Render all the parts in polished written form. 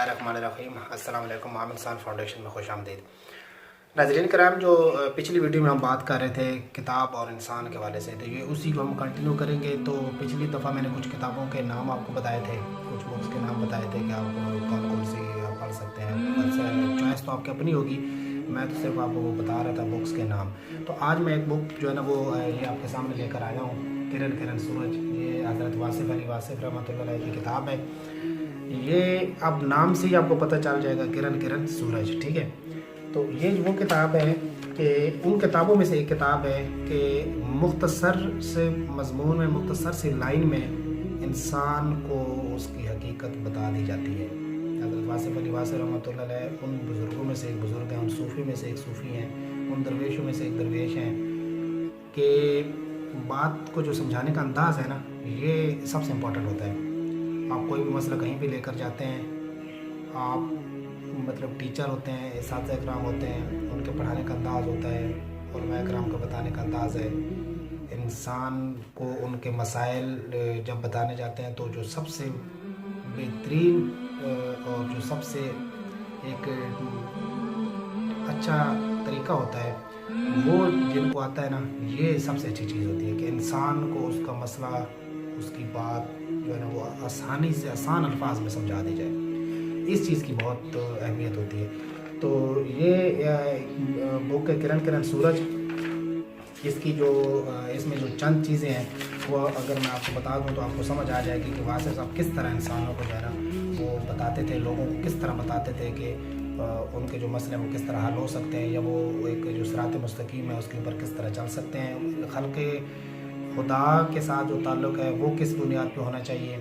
बिस्मिल्लाहिर्रहमानिर्रहीम। अस्सलाम वालेकुम। आम इंसान फाउंडेशन में खुश आमदीद। नाज़रीन कराम, जो पिछली वीडियो में हम बात कर रहे थे किताब और इंसान के हवाले से, तो ये उसी को हम कंटिन्यू करेंगे। तो पिछली दफ़ा मैंने कुछ किताबों के नाम आपको बताए थे, कुछ बुक्स के नाम बताए थे कि आप कौन कौन सी आप पढ़ सकते हैं। वैसे चॉइस तो आपकी अपनी होगी, मैं तो सिर्फ आपको बता रहा था बुक्स के नाम। तो आज मैं एक बुक जो है ना वो ये आपके सामने लेकर आया हूँ, किरण सूरज। ये हज़रत वासिफ़ अली वासिफ़ रहमतुल्लाह अलैह की किताब है। ये अब नाम से ही आपको पता चल जाएगा, किरण सूरज, ठीक है। तो ये वो किताब है कि उन किताबों में से एक किताब है कि मुख्तसर से मज़मून में, मुख्तसर सी लाइन में इंसान को उसकी हकीकत बता दी जाती है। हज़रत वासिफ़ अली वासिफ़ रहमतुल्लाह अलैह उन बुज़ुर्गों में से एक बुज़ुर्ग हैं, उन सूफ़ी में से एक सूफ़ी हैं, उन दरवेशों में से एक दरवेश हैं कि बात को जो समझाने का अंदाज़ है ना, ये सबसे इम्पोर्टेंट होता है। आप कोई भी मसला कहीं भी लेकर जाते हैं, आप मतलब टीचर होते हैं, इस्ताद इकराम होते हैं, उनके पढ़ाने का अंदाज़ होता है, उलमा इकराम का बताने का अंदाज़ है। इंसान को उनके मसाइल जब बताने जाते हैं तो जो सबसे बेहतरीन और जो सबसे एक अच्छा तरीका होता है वो जिनको आता है ना, ये सबसे अच्छी चीज़ होती है कि इंसान को उसका मसला, उसकी बात जो है ना वो आसानी से आसान अल्फाज में समझा दी जाए। इस चीज़ की बहुत अहमियत होती है। तो ये बुक है किरण सूरज। इसकी जो इसमें जो चंद चीज़ें हैं वो अगर मैं आपको बता दूं तो आपको समझ आ जाएगी कि वासिफ़ साहब किस तरह इंसानों को जो है ना वो बताते थे, लोगों को किस तरह बताते थे कि उनके जो मसले हैं वो किस तरह हल हो सकते हैं, या वो एक जो सिरात मुस्तकीम है उसके ऊपर किस तरह चल सकते हैं। खल्क़े खुदा के साथ जो ताल्लुक़ है वो किस बुनियाद पे होना चाहिए,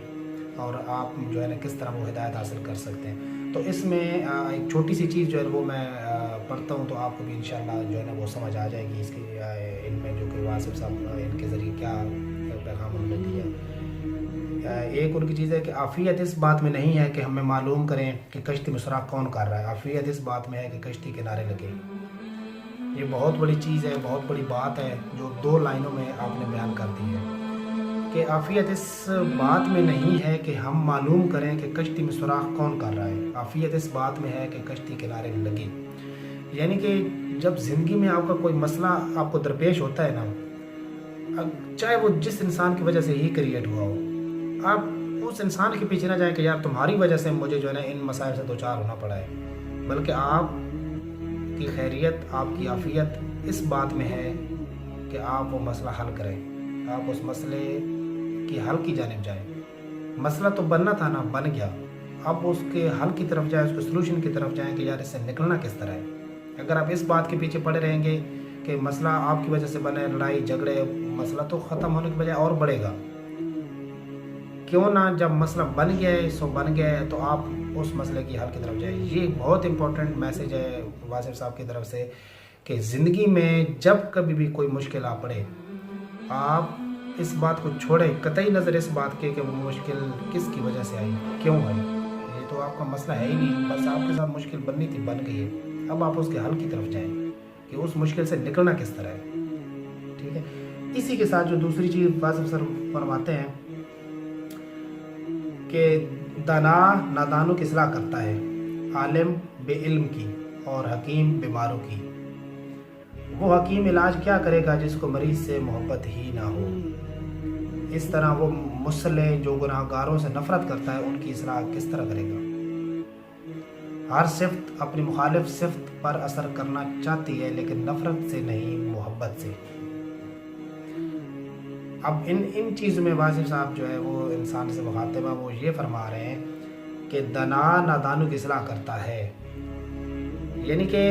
और आप जो है ना किस तरह वो हिदायत हासिल कर सकते हैं। तो इसमें एक छोटी सी चीज़ जो है वो मैं पढ़ता हूँ तो आपको भी इंशाअल्लाह जो है ना वो समझ आ जाएगी इसकी इनमें जो कि वासिफ़ साहब इनके ज़रिए क्या पैगाम उन्होंने दिया। एक उनकी चीज़ है कि आफ़ियत इस बात में नहीं है कि हमें मालूम करें कि कश्ती में सुराख कौन कर रहा है, आफ़ियत इस बात में है कि कश्ती किनारे लगे। ये बहुत बड़ी चीज़ है, बहुत बड़ी बात है जो 2 लाइनों में आपने बयान कर दी है कि आफ़ियत इस बात में नहीं है कि हम मालूम करें कि कश्ती में सुराख कौन कर रहा है, आफ़ियत इस बात में है कि कश्ती किनारे लगी। यानी कि जब ज़िंदगी में आपका कोई मसला आपको दरपेश होता है ना, चाहे वो जिस इंसान की वजह से ही क्रिएट हुआ हो, आप उस इंसान के पीछे ना जाएं कि यार तुम्हारी वजह से मुझे जो है ना इन मसाइल से 2-4 होना पड़ा है, बल्कि आप की खैरियत, आपकी आफ़ियत इस बात में है कि आप वो मसला हल करें, आप उस मसले की हल की जानिब जाएं। मसला तो बनना था ना, बन गया, अब उसके हल की तरफ जाएं, उसके सलूशन की तरफ जाएं कि यार इससे निकलना किस तरह है। अगर आप इस बात के पीछे पड़े रहेंगे कि मसला आपकी वजह से बने, लड़ाई झगड़े, मसला तो ख़त्म होने के बजाय और बढ़ेगा। क्यों ना जब मसला बन गया है, सो बन गया है, तो आप उस मसले की हल की तरफ जाए। ये बहुत इंपॉर्टेंट मैसेज है वासिफ़ साहब की तरफ से कि ज़िंदगी में जब कभी भी कोई मुश्किल आ पड़े, आप इस बात को छोड़ें, कतई नज़र इस बात के कि वो मुश्किल किसकी वजह से आई, क्यों आई। ये तो आपका मसला है ही नहीं, बस आपके साथ मुश्किल बननी थी, बन गई है। अब आप उसके हल की तरफ जाएं कि उस मुश्किल से निकलना किस तरह है, ठीक है। इसी के साथ जो दूसरी चीज़ वासिफ़ सर फरमाते हैं कि दाना नादानों की इस्लाह करता है, आलिम बेइल्म की और हकीम बीमारों की। वो हकीम इलाज क्या करेगा जिसको मरीज़ से मोहब्बत ही ना हो। इस तरह वो मुसल्ले जो गुनाहगारों से नफ़रत करता है उनकी इस्लाह किस तरह करेगा। हर सिफ्त अपनी मुखालिफ सिफ्त पर असर करना चाहती है, लेकिन नफ़रत से नहीं, मोहब्बत से। अब इन चीज़ों में वासिफ़ साहब जो है वो इंसान से मुखातिब है, वो ये फरमा रहे हैं कि दाना नादानों की इस्लाह करता है। यानी कि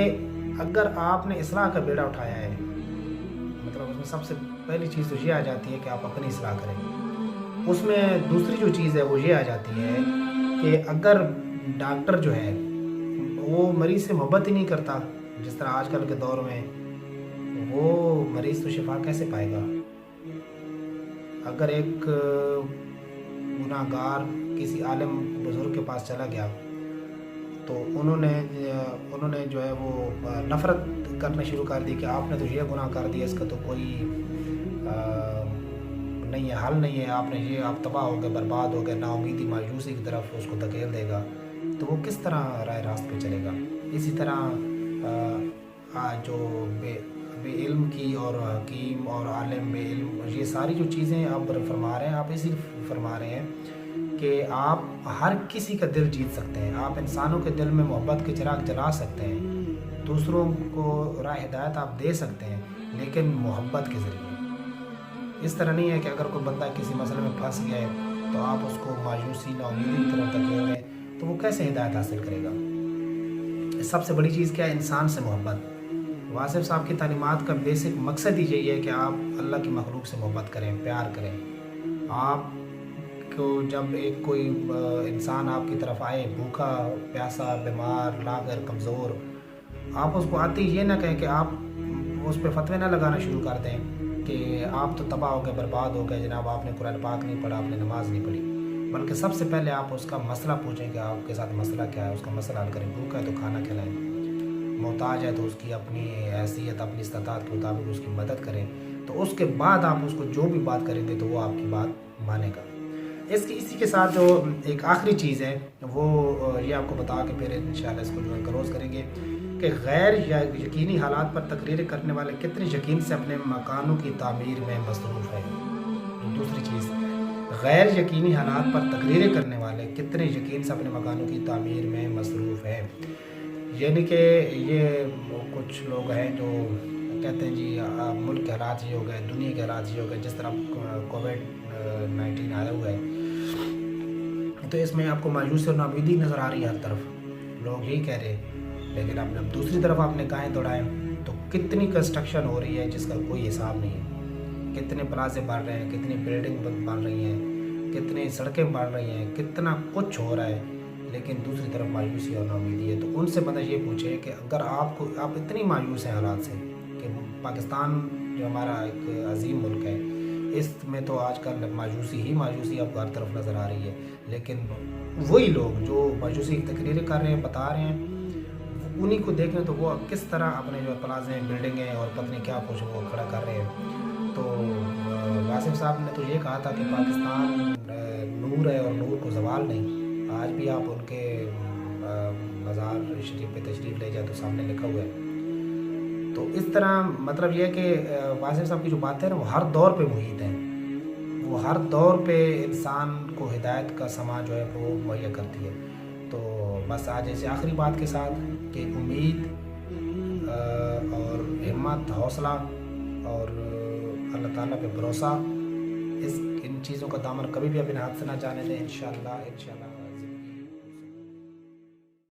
अगर आपने इस्लाह का बेड़ा उठाया है, मतलब उसमें सबसे पहली चीज़ तो ये आ जाती है कि आप अपनी इस्लाह करें। उसमें दूसरी जो चीज़ है वो ये आ जाती है कि अगर डॉक्टर जो है वो मरीज़ से मोहब्बत ही नहीं करता, जिस तरह आजकल के दौर में, वो मरीज़ तो शिफा कैसे पाएगा। अगर एक गुनाहगार किसी आलिम बुज़ुर्ग के पास चला गया तो उन्होंने जो है वो नफ़रत करना शुरू कर दी कि आपने तो ये गुनाह कर दिया, इसका तो कोई नहीं है, हल नहीं है, आपने ये, आप तबाह हो गए, बर्बाद हो गए, नाउमीदी मायूसी की तरफ उसको धकेल देगा। تو وہ کس طرح راہ راست پہ چلے گا. اسی طرح جو بے علم کی اور حکیم اور عالم بے علم، یہ ساری جو چیزیں آپ فرما رہے ہیں، آپ اسی فرما رہے ہیں کہ آپ ہر کسی کا دل جیت سکتے ہیں. آپ انسانوں کے دل میں محبت کے چراغ جلا سکتے ہیں، دوسروں کو راہ ہدایت آپ دے سکتے ہیں، لیکن محبت کے ذریعے. اس طرح نہیں ہے کہ اگر کوئی بندہ کسی مسئلے میں پھنس گیا ہے تو آپ اس کو مایوسی ناامیدی کی طرف دھکیل دیں، تو وہ کیسے ہدایت حاصل کرے گا. سب سے بڑی چیز کیا ہے؟ انسان سے محبت. واصف صاحب کی تعلیمات کا بیسک مقصد ہی یہی ہے کہ آپ اللہ کی مخلوق سے محبت کریں، پیار کریں. آپ کو جب ایک کوئی انسان آپ کی طرف آئے بھوکا پیاسا بیمار لاغر کمزور، آپ اس کو آتے ہی یہ نہ کہیں کہ آپ اس پہ فتوے نہ لگانا شروع کر دیں کہ آپ تو تباہ ہو گئے، برباد ہو گئے، جناب آپ نے قرآن پاک نہیں پڑھا، آپ نے نماز نہیں پڑھی. بلکہ سب سے پہلے آپ اس کا مسئلہ پوچھیں کہ آپ کے ساتھ مسئلہ کیا ہے، اس کا مسئلہ حل کریں. بھوکا ہے تو کھانا کھلائیں، محتاج ہے تو اس کی اپنی حیثیت اپنی استطاعت کے مطابق اس کی مدد کریں. تو اس کے بعد آپ اس کو جو بھی بات کریں گے تو وہ آپ کی بات مانے گا. اسی کے ساتھ جو ایک آخری چیز ہے وہ یہ آپ کو بتا کے پھر انشاءاللہ اس کو جو ہے کلوز کریں گے کہ غیر یقینی حالات پر تقریریں کرنے والے کتنے یقین سے اپنے مکانوں کی تعمیر میں مصروف ہیں. دوسری چیز، غیر یقینی حالات پر تقریریں کرنے والے کتنے یقین سے اپنے مکانوں کی تعمیر میں مصروف ہیں. یعنی کہ یہ کچھ لوگ ہیں جو کہتے ہیں جی ملک کے حالات یہ ہو گئے، دنیا کے حالات یہ ہو گئے، جس طرح کووڈ-19 آیا ہوا ہے تو اس میں آپ کو مایوسی اور ناامیدی نظر آ رہی ہے ہر طرف. لوگ یہی کہہ رہے ہیں، لیکن آپ جب دوسری طرف آپ نے گاہیں دوڑائیں تو کتنی کنسٹرکشن ہو رہی ہے جس کا کوئی حساب نہیں ہے. کتنے پلازے بن رہے ہیں، کتنی بلڈنگ بن رہی ہیں، کتنی سڑکیں بن رہی ہیں، کتنا کچھ ہو رہا ہے، لیکن دوسری طرف مایوسی اور ناامیدی ہے. تو ان سے بندہ یہ پوچھے کہ اگر آپ اتنی مایوس ہیں حالات سے کہ پاکستان جو ہمارا ایک عظیم ملک ہے اس میں تو آج کل مایوسی آپ کو ہر طرف نظر آ رہی ہے، لیکن وہی لوگ جو مایوسی کی تقریریں کر رہے ہیں، بتا رہے ہیں، انہی کو دیکھیں تو وہ کس طرح اپنے جو پلازے بلڈنگیں اور پتہ نہیں کیا کچھ وہ کھڑا کر رہے ہیں. تو واصف صاحب نے تو یہ کہا تھا کہ پاکستان نور ہے اور نور کو زوال نہیں. آج بھی آپ ان کے مزار شریف پہ تشریف لے جائیں تو سامنے لکھا ہوا ہے. تو اس طرح مطلب یہ ہے کہ واصف صاحب کی جو باتیں ہیں وہ ہر دور پہ محیط ہیں، وہ ہر دور پہ انسان کو ہدایت کا سما جو ہے وہ مہیا کرتی ہے. تو بس آج ایسے آخری بات کے ساتھ کہ امید اور ہمت، حوصلہ اور اللہ تعالیٰ پہ بھروسہ، ان چیزوں کا دامن کبھی بھی اپنے ہاتھ سے نہ جانے دیں. انشاءاللہ